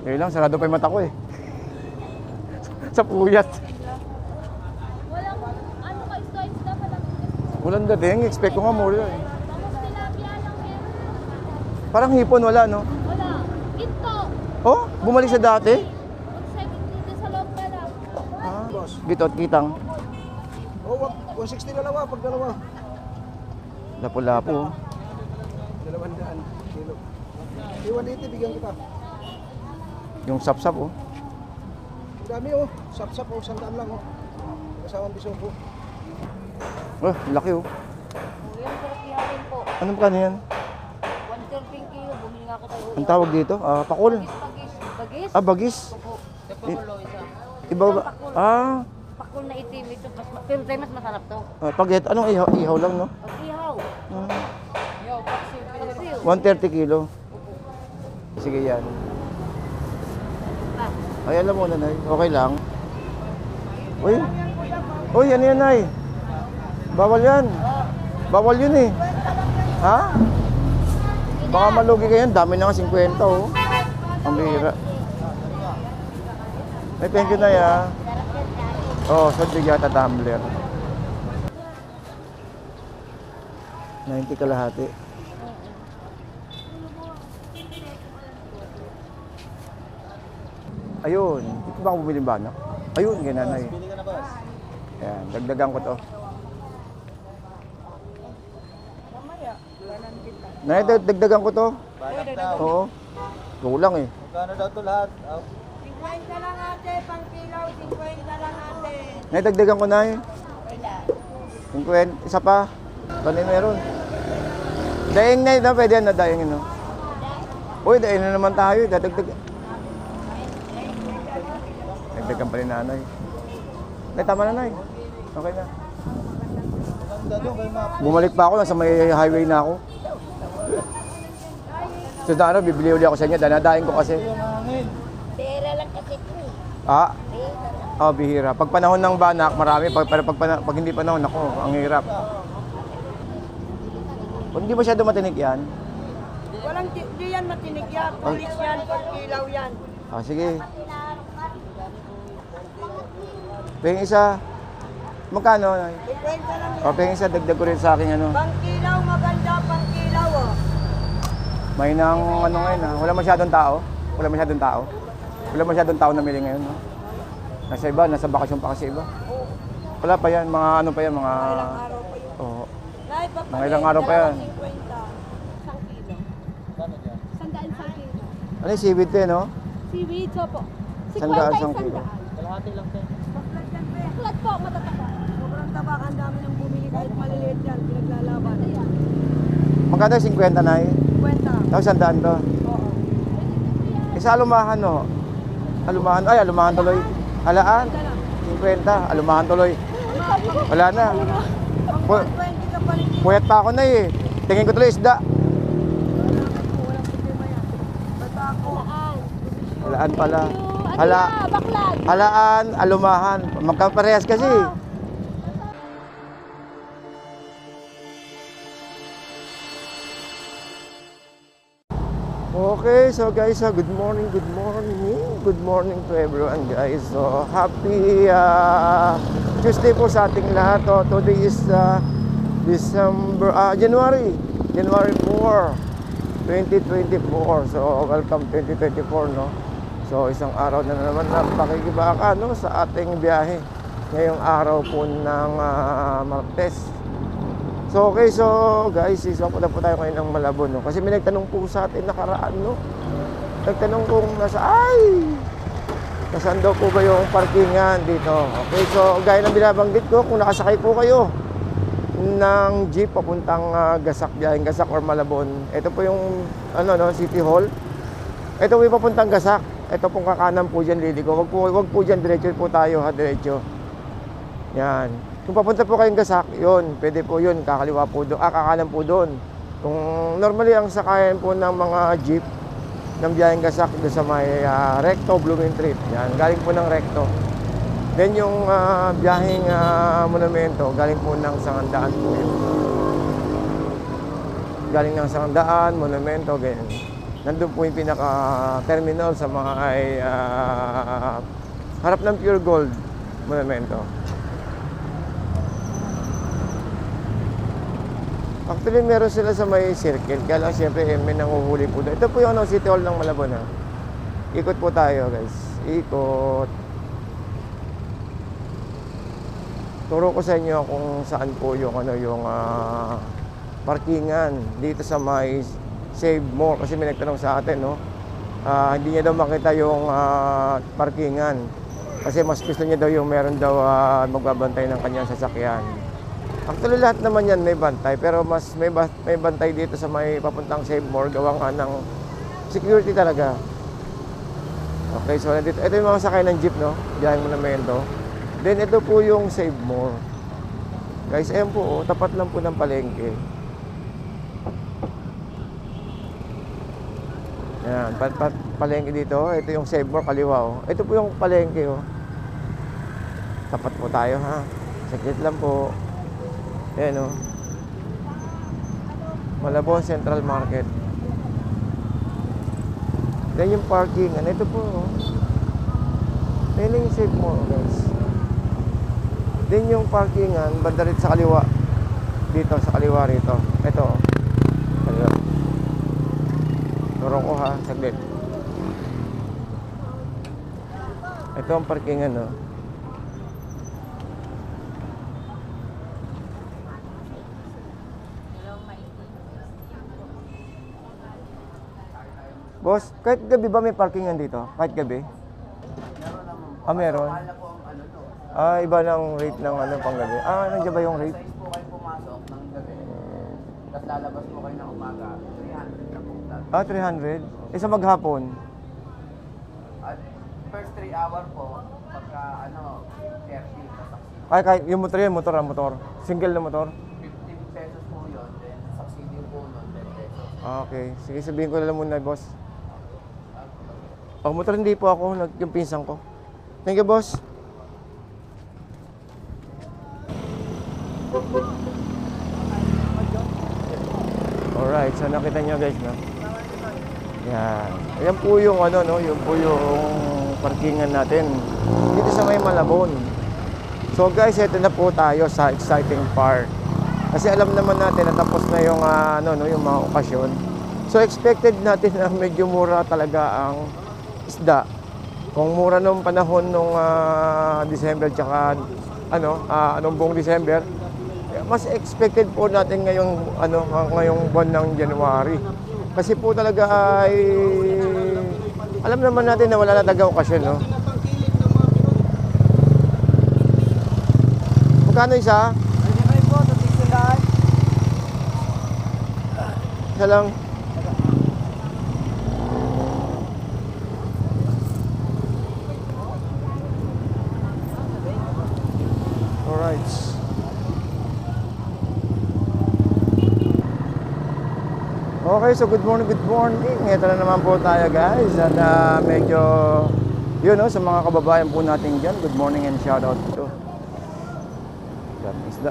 Ngayon lang, sarado pa yung mata ko eh. Sa puyat. Walang, ano ka, isda pala. Walang dating, expect ko nga mura eh. Tapos tilapia lang yan. Parang hipon, wala no? Wala. Ito. Oh, bumalik sa dati? Mag-second dito sa loob pa lang. Ah, gitot, kitang. Oh, 160 na lawa, pag dalawa. Lapo-lapo. 200 kilo. 180, bigyan kita. Yung sap-sap oh. Ang dami oh, sap-sap oh, 100 lang oh. Kasawang bisoko. Oh, laki oh. Yung tilapia rin po. Anong kano yan? 130 kilo. Bumili nga ako tayo. Ang tawag dito? Pakul. Bagis. Bagis? Ah, bagis. Opo. Iba ba? Ah, Pakul na itim. Ito, pero tayo mas masarap to. pag anong ihaw, ihaw lang no? Pag ihaw. Ah, Yo, paksiw. 130 kilo. Sige yan. Ay, alam mo na, Nay. Okay lang. Uy. Uy, ano yan, Nay? Bawal yan. Bawal yun eh. Ha? Baka malugi kayo. Dami na nga 50, oh. Ang bihira. Ay, thank you, Nay, ha. Oh, sa bigata tumbler. 90 kalahati. Ayun, ito ba ako bumili ba, no? Ayun, gananay. Bili ka na, boss. Ayan, dagdagan ko to. Nay, dagdagan ko to. Balak daw. Oo. Kulang eh. Magkano daw to lahat? 50 lang ate, pang kilaw, 50 lang ate. Nay, dagdagan ko, Nay. 50, isa pa. Kanin meron. Daing, Nay, na pwede na daingin, no? Uy, daing na naman tayo. Dagdagan. Dagdagan pa rin nanay. Nay, tama na, Nay. Okay na. Maganda doon kayo mga Bumalik pa ako, nasa may highway na ako. So, na ano, bibili uli ako sa inyo. Danadaing ko kasi. yung hangin. Pera lang kasi ito eh. Ah? Oh, bihira. Pag panahon ng banak, marami. Pag hindi panahon, ako, ang hirap. Pag hindi masyado matinik yan. Walang, di yan matinig yan, pulis yan, pang kilaw yan. Ah, sige. Pahing isa. Magkano? Nay? 50 lang yan. O, pahing isa, dagdag ko rin sa akin ano. Pang kilaw, maganda, pang kilaw oh. May nang ano ngayon ha. Wala masyadong tao. Wala masyadong tao. Wala masyadong tao na mili ngayon. No? Nasa iba, nasa bakasyon pa kasi iba. Wala pa yan, mga ano pa yan, mga... Ilang araw pa yun. Oo. Nay, papalit, Mga ilang araw pa yan. 50. Isang kilo. Magkano dyan? Sandaan sa kilo. Ano yung seaweed to, no? Seaweed, so po. Sandaan, isang kilo. Kalahati lang tayo. Baklat yan, pe. Baklat po, matataba. Sobrang tabak, ang dami ng bumili kahit maliliit yan, pinaglalaban. Magkano yung 50 na 50. Tapos sandaan to. Oo. Isa alumahan, no? Alumahan, ay alumahan tuloy. Halaan, 50, alumahan tuloy. Wala na. Pu- 20 ka pa rin. Puyat pa ako na eh. Tingin ko tuloy isda. Walang problema yan. Basta ako. Halaan pala. Ano Hala, na, baklat. halaan, alumahan. Magkaparehas kasi. Okay, so guys, good morning, good morning. Good morning to everyone, guys. So, happy Tuesday po sa ating lahat. Oh, today is January 4, 2024. So, welcome 2024, no? So, isang araw na naman na pakikibaka, no, sa ating biyahe. Ngayong araw po ng Martes. So, okay, so guys, isa-punta po tayo ngayon ng Malabon, no? Kasi may nagtanong po sa atin nakaraan, no? Nagtanong kung nasaan daw po ba yung parkingan dito. Okay, so gaya ng binabanggit ko, kung nakasakay po kayo ng jeep papuntang Gasak, biyaheng Gasak or Malabon. Ito po yung City Hall. Ito po yung papuntang Gasak. Ito pong kakanan po dyan, Lili ko. Wag po dyan, diretso po tayo, ha, diretso. Yan. Kung papunta po kayong Gasak, yun, pwede po yun, kakaliwa po doon, kakanan po doon. Kung normally ang sakayan po ng mga jeep ng biyaheng Gasak doon sa may Recto, Blooming Trip. Yan, galing po ng Recto. Then yung biyaheng Monumento, galing po ng Sangandaan po yun. Galing ng Sangandaan, Monumento, ganyan. Nandun po yung pinaka-terminal sa mga harap ng Pure Gold Monumento. Actually, meron sila sa may circle. Kaya lang, siyempre, may nanguhuli po doon. Ito po yung City Hall ng Malabon, ha. Ikot po tayo, guys. Ikot. Turo ko sa inyo kung saan po yung, yung parkingan dito sa may Save More. Kasi may nagtanong sa atin, no? Hindi niya daw makita yung parkingan. Kasi mas gusto niya daw yung meron daw magbabantay ng kanyang sasakyan. Actually, lahat naman yan may bantay, pero mas may bantay dito sa may papuntang Save More, gawa nga ng security talaga. Okay, so dito, ito yung mga sakay ng jeep, no? Diyan Monumento. Then ito po yung Save More. Guys, ayan po, oh, tapat lang po ng palengke. Yan, palengke dito. Ito yung Save More, kaliwa, oh. Ito po yung palengke, oh. Tapat po tayo, ha? Saglit lang po. Ayan, oh. Malabon Central Market. Then yung parking. Ano ito po, oh. Ayan yung Save More, guys. Then yung parkingan, banda rito sa kaliwa. Dito, sa kaliwa rito. Ito, oh. Kaliwa. Turo ko, ha, saglit. Ito ang parkingan, oh. Boss, kahit gabi ba may parkingan dito? Kahit gabi? Meron naman po. Meron. Mahal na po ang ano to. Iba ng rate ng pang gabi. Nandiyan ba yung rate? Size po kayo pumasok ng gabi. Tapos lalabas po kayo ng umaga. 300 na po. 300? Sa maghapon? At first 3 hour po, pagka 30 kasaksi. Kahit yung motor yan, motor. Single na motor? 15 pesos po yun. Then saksidi po nun, 10 pesos. Okay. Sige, sabihin ko na lang muna, boss. Pag motor hindi po ako, yung pinsan ko. Thank you, boss. Alright, so nakita nyo guys, no? Yan. Ayan po yung yung po yung parkingan natin dito sa may Malabon. So guys, ito na po tayo sa exciting part. Kasi alam naman natin na tapos na yung yung mga okasyon. So expected natin na medyo mura talaga ang isda. Kung mura nung panahon nung December tsaka anong buong December, mas expected po natin ngayong buwan ng January. Kasi po talaga ay alam naman natin na wala na talaga okasyon, no? Magkano isa? Isa lang. Alright. Okay, so good morning. Ito na naman po tayo, guys. At medyo, sa mga kababayan po natin dyan, good morning and shout out to. Yan, isda.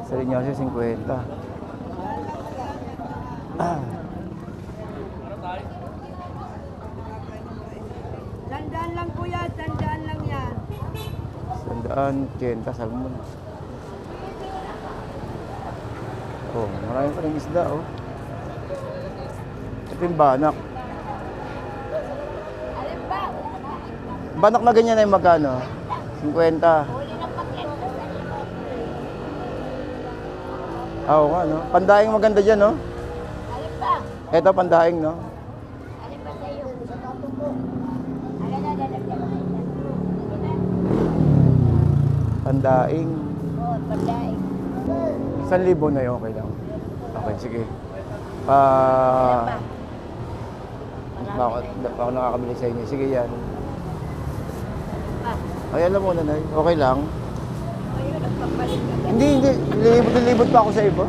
Sa Linyasio, 50. Dandaan lang kuya, dandaan lang yan. 100, salmon. Oh, marami pa rin isda, oh. Ito yung banak. Banak na ganyan ay magkano? 50. Oo nga, no? Pandaing maganda dyan, no? Ito, pandaing, no? Pandaing. Oo, pandaing. 1,000 na yun, okay lang. Okay, sige. Ako nakakabili sa inyo. Sige yan. Ay, alam mo na, Nay. Okay lang. Ayun, nagpapalit ka. Hindi. Lilibot pa ako sa iba.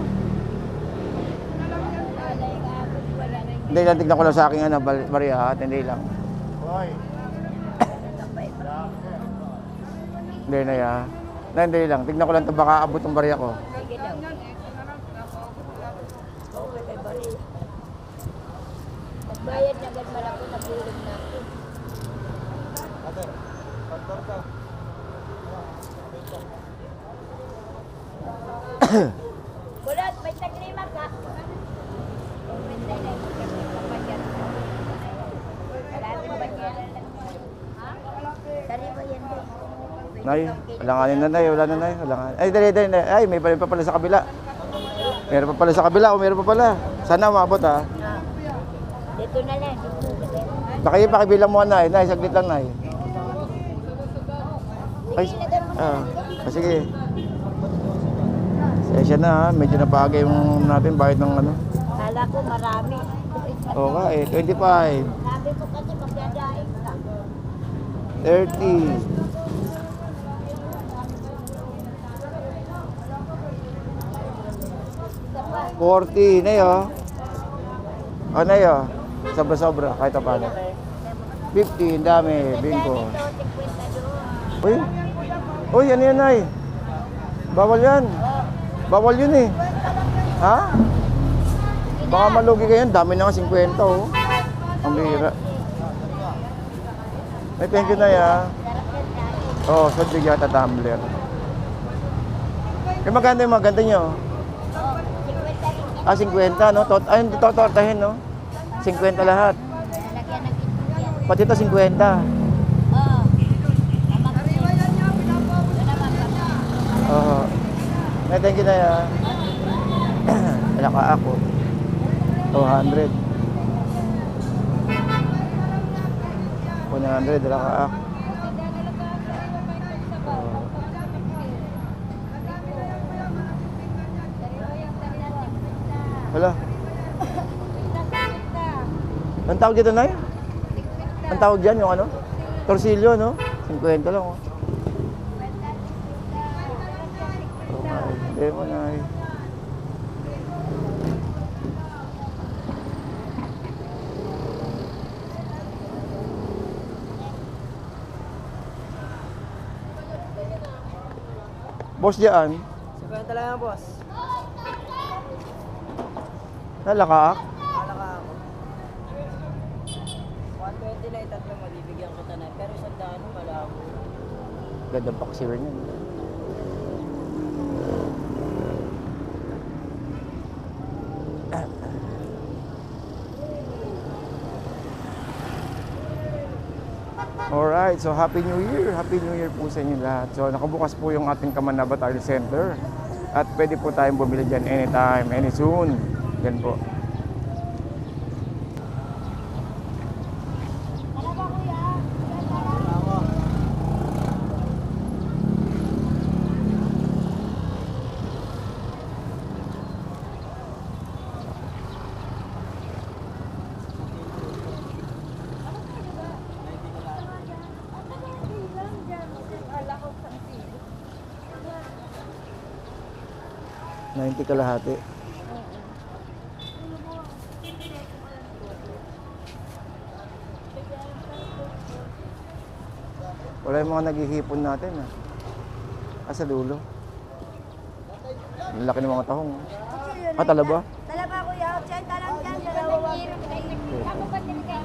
Alay ka, wala na yung Hindi lang, tignan ko lang sa aking ano, bariya, at hindi lang. Hindi na ya. Hindi lang, tignan ko lang ito, baka abot ang bariya ko. Sige daw. Okay kay Bari. Magbayad na agad malaki na bulog na ako. Ate, kantor ka. Bulat, may tagrima ka. Pwede na yung kapagyan. Kalahati ba niya? Ha? Dari ba yan ba? Nay, alanganin na nay, wala na nay, alanganin. Ay, dali, dali, dali. Ay, may pa pala sa kabila. Meron pa pala sa kabila, o meron pa pala. Sana maabot ha. Dito na lang. Pakibilang mo nay, nay, saglit lang nay. Ay, sige. Sesya na ha, medyo napagay yung natin, bakit ng ano. Kala ko marami. Oo nga eh, 25, Sabi ko kasi magdadaing ka. 30, Isa pa. 40, nay oh. O nay oh, sobra-sobra, kahit pa paano. 50, ang dami, bingo. Dito, 50 doon. Uy, uy, ano yan nay? Bawal yan. Bawal yun eh. Ha? Baka malugi kayo, dami na nga 50 oh. Ang bihira. Ay, thank you na ya. Oo, sa bigyan at tumbler. Eh, maganda yung maganda nyo. Ah, 50, no? Ay, hindi totortahin, no? 50 lahat. Lalagyan ng itlog yan. Pati ito 50. Oo. Oo. Ay, thank you na ya. Wala ka ako. 200. 100, wala ka ako. Wala. Ang tawag dito, Nay? Ang tawag dyan, yung ano? Torsilyo, no? 50 lang, oh. Hindi mo, Nay. Boss dyan, 50 lang yan, boss. nalakaak. Kala ka ako. 120 na itatlo mo, bibigyan kita na. Pero isang daan, malabo. Ganda pa kasi rin yun. Alright, so Happy New Year! Happy New Year po sa inyo lahat. So nakabukas po yung ating Kamanaba Battalion Center. At pwede po tayong bumili dyan anytime, any soon. Yan po. $90 kalahati. Wala yung mga naghihipon natin ah. Sa dulo. Ang laki ng mga tahong. Ah, talaba? Talaba kuya, 80 lang dyan. Dalawa. Ako ba tinigay?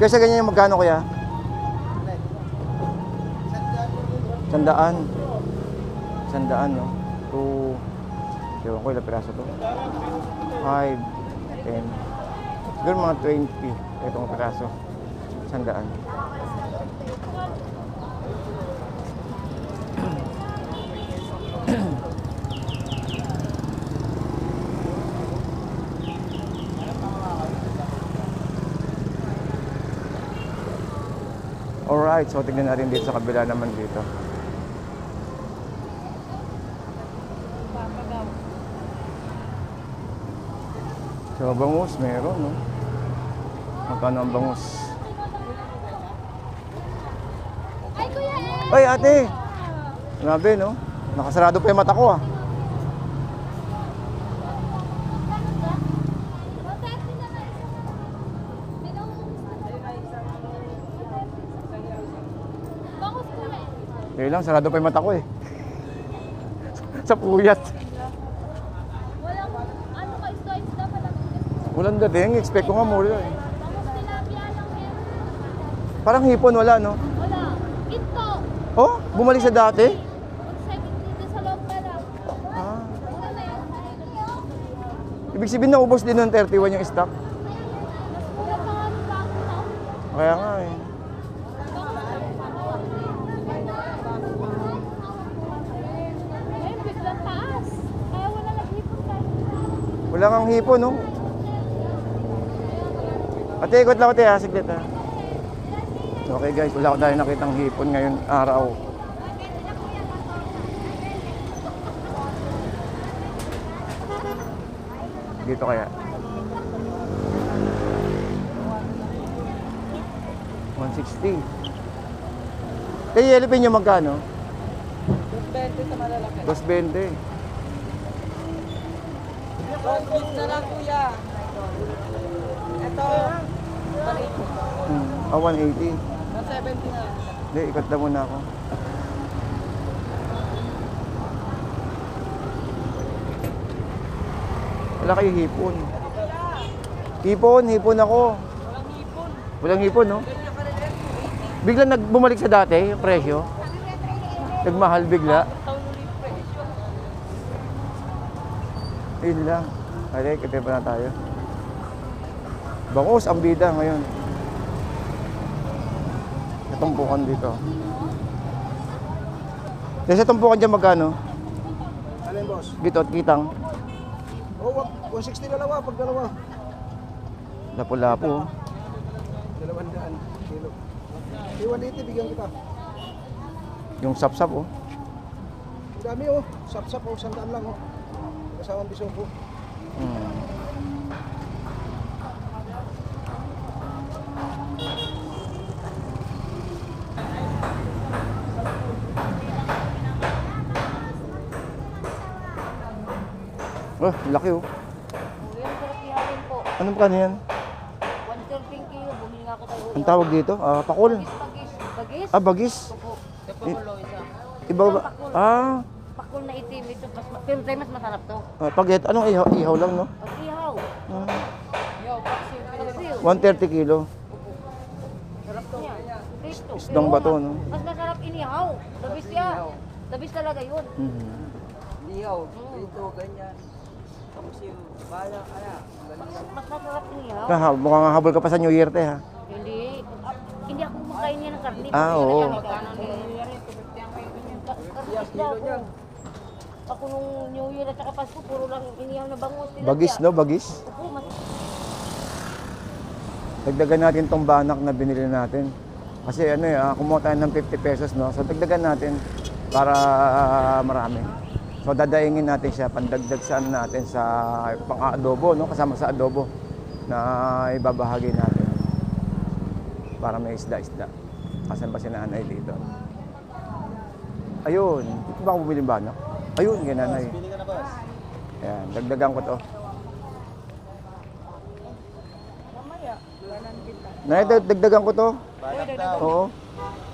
Kaya sa ganyan yung magkano kaya? 100. 100, no? 2, ewan ko ilang piraso to. 5, 10. Siguro mga 20. Itong piraso. 100. Alright, so tignan natin dito sa kabila naman dito. So, bangus, meron, no? Magkano ang bangus? Ay kuya! Ay, ate! Grabe, no? Nakasarado pa yung mata ko ah. Kaya lang, sarado pa yung mata ko eh. Sa puyat. Walang, ano ka, isda pa lang. Walang dating, expect ko nga mura eh. Bangus tilapia lang yan. Parang hipon, wala no? Wala. Ito. Oh, bumalik sa dati? 170 dito sa loob na lang. Ah. Wala na yan. Ibig sabihin naubos din ng 31 yung stock. Wala pa nga ng bago na. Kaya nga eh. Ayun, biglang taas. Kaya wala naghipon tayo. Wala kang hipon, no? Ate, ikot lang ate ha, saglit ha. Okay guys, wala ko tayo nakitang hipon ngayon araw. Dito kaya. 160. Kaya yelipin nyo magkano? 20 sa malalaki. 220. Focus na lang kuya. Ito. 180. 170 na. Hindi, ikot na muna ako. Wala kayo hipon. Hipon ako. Walang hipon, no? Bigla bumalik sa dati, yung presyo. Nagmahal bigla. Ayun lang. Ay, kitin pa na tayo. Bangus, ang bida ngayon. Tumpukan dito. Kasi sa tumpukan dyan magkano? Alin boss? Dito at kitang. Oh, 160 dalawa, pag dalawa. Lapo-lapo. 200 kilo. 180 bigyan kita. Yung sap-sap oh. Ang dami oh, sap-sap oh, 100 lang oh. Kasama bisong po. Oh, laki oh. Yan, sarap ihalin po. Anong kano yan? 130 kilo. Bumili nga ako tayo. Ang tawag dito? Pakul. Bagis. Bagis? Ah, bagis. Opo. Iba ba? Ah, Pakul na itim ito. Pero tayo mas masarap to. paget. Anong ihaw? Ihaw lang, no? Pag ihaw. Ah, Paksiw. 130 kilo. Sarap to. Cristo. Isdang bato, no? Mas masarap inihaw. Dabis yan. Dabis talaga yun. Lihaw. Ito, ganyan. Tapos yung bala, kaya. Mas masarap inihaw. Mukhang habol ka pa sa New Year, te, ha? Hindi. Hindi ako kumakain niya ng karne. Ah, oo. Isda ako. Ako nung New Year at saka Pasko, puro lang inihaw na bangus. tilapia. Bagis, no? Bagis. Opo, mas Dagdagan natin tong banak na binili natin. Kasi ano kumuha tayo ng 50 pesos, no? So dagdagan natin para marami. So dadaingin natin siya, pandagdag saan natin sa pang-adobo, no? Kasama sa adobo na ibabahagi natin. Para may isda-isda. Kasan ba si nanay dito? Ayun, dito ba ako bumili ng banak? Ayun, kay nanay. Bili ka na boss. Ayan, dagdagan ko to. Nay, dagdagan ko to. Banak daw. Oo.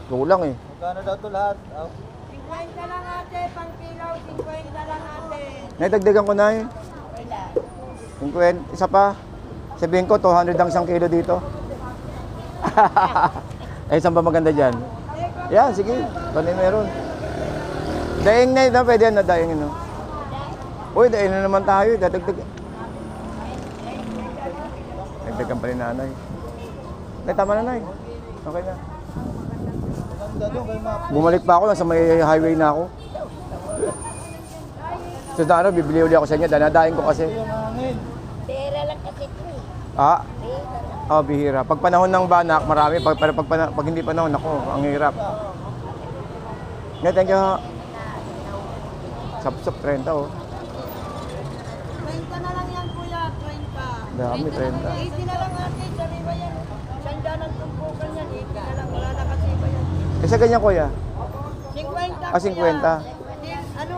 Kulang eh. Magkano daw to lahat? 50 lang ate, pang kilaw, 50 lang ate. Naidagdagan ko na eh. 50, isa pa. Sabihin ko, 200 ang isang kilo dito. Eh, saan ba maganda dyan? Yan, sige. Paano meron? Daing na yun, pwede yan na daing yun. Uy, daing na naman tayo. Dadagdag. Dagdagan pa rin nanay. Nay, tama na nay. Okay na. Bumalik pa ako, nasa may highway na ako. So, na ano, bibili uli ako sa inyo. Danadaing ko kasi. pera lang kasi ito eh. Ah? Oh, bihira. Pag panahon ng banak, marami. Pag hindi panahon, ako, ang hirap. Yeah, thank you. Sap-sap, 30 oh. 20 na lang yan kuya, 20. Dami, 30. 80 na lang ate, sariwa yan. Sanda ng tumpukan yan, 80 na lang, wala na kasi ba yan. Eh, sa ganyan, kuya? 50 Ah, 50. Ano,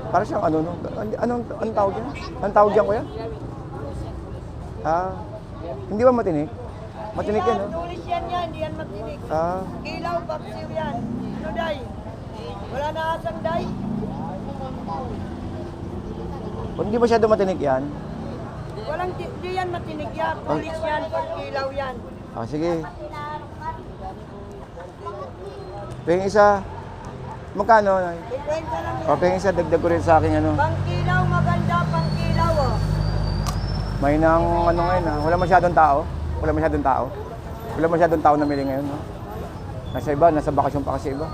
Para siyang ano, no? Anong tawag yan? Anong tawag yan, kuya? Ah, hindi ba matinik? Matinik yan, no? Tulis yan yan, hindi yan matinik. Ah, Kilaw, paksiw yan. Ano, day? Wala na asang, day? kung hindi masyado matinik yan, Walang, di yan matinik yan. Tulis yan, kilaw yan. sige. Ping isa, magkano? Nay? 50 lang yan. O, ping isa, dagdag ko rin sa akin, ano. Pangkilaw, maganda, pangkilaw, oh. May nang, ano ngayon, wala masyadong tao. Wala masyadong tao. Wala masyadong tao namili ngayon, no? Nasa iba, nasa bakasyon pa kasi iba.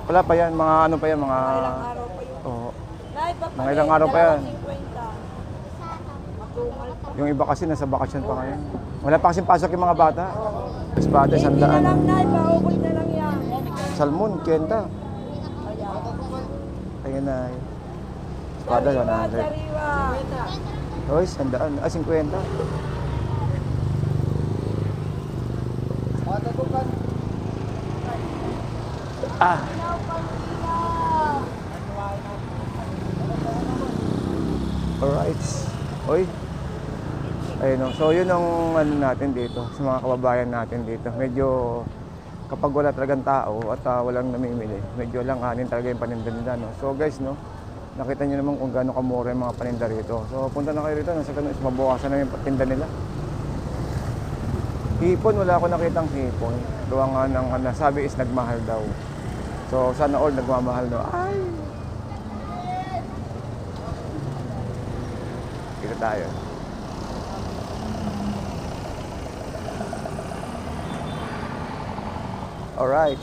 Wala pa yan, mga ano pa yan, mga... Ilang araw pa yun. Oo. Nay, Mga ilang araw pa yan. 50. Matumal pa. Yung iba kasi nasa bakasyon pa ngayon. Wala pa kasing pasok yung mga bata. Espada, Hindi na lang, 100. Nay, paubos na lang yan. Salmon, kenta. Ayun na. Espada, Sariwa, 100. sariwa. Oy, 100. 50. Ah. Alright. Oy. Ayun, no. So yun ang ano natin dito sa mga kababayan natin dito. Medyo kapag wala talagang tao at walang namimili, medyo lang anin talaga yung paninda nila, no. So guys, no, nakita niyo naman kung gaano kamura yung mga paninda rito. So punta na kayo rito, nasa ganun is mabawasan na yung patinda nila. Hipon, wala ako nakitang hipon. Gawa nga ng nasabi is nagmahal daw. So sana all nagmamahal, no. Ay. Kita tayo. Alright.